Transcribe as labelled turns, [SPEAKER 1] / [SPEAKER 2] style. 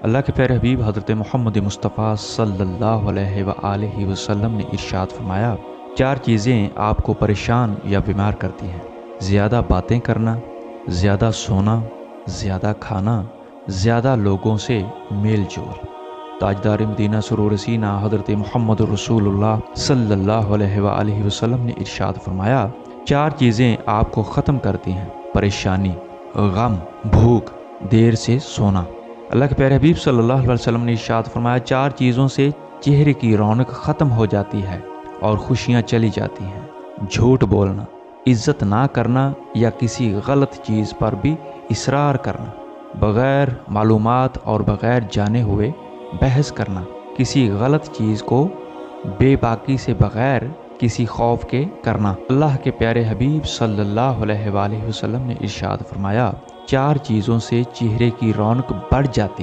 [SPEAKER 1] اللہ کے پیارے حبیب حضرت محمد مصطفیٰ صلی اللہ علیہ وآلہ وسلم نے ارشاد فرمایا، 4 چیزیں آپ کو پریشان یا بیمار کرتی ہیں: زیادہ باتیں کرنا، زیادہ سونا، زیادہ کھانا، زیادہ لوگوں سے میل جول۔ تاجدار مدینہ سرور سینہ حضرت محمد رسول اللہ صلی اللہ علیہ وآلہ وسلم نے ارشاد فرمایا، 4 چیزیں آپ کو ختم کرتی ہیں: پریشانی، غم، بھوک، دیر سے سونا۔ اللہ کے پیارے حبیب صلی اللہ علیہ وسلم نے ارشاد فرمایا، 4 چیزوں سے چہرے کی رونق ختم ہو جاتی ہے اور خوشیاں چلی جاتی ہیں: جھوٹ بولنا، عزت نہ کرنا یا کسی غلط چیز پر بھی اصرار کرنا، بغیر معلومات اور بغیر جانے ہوئے بحث کرنا، کسی غلط چیز کو بے باکی سے بغیر کسی خوف کے کرنا۔ اللہ کے پیارے حبیب صلی اللہ علیہ وآلہ وسلم نے ارشاد فرمایا، 4 چیزوں سے چہرے کی رونق بڑھ جاتی ہے: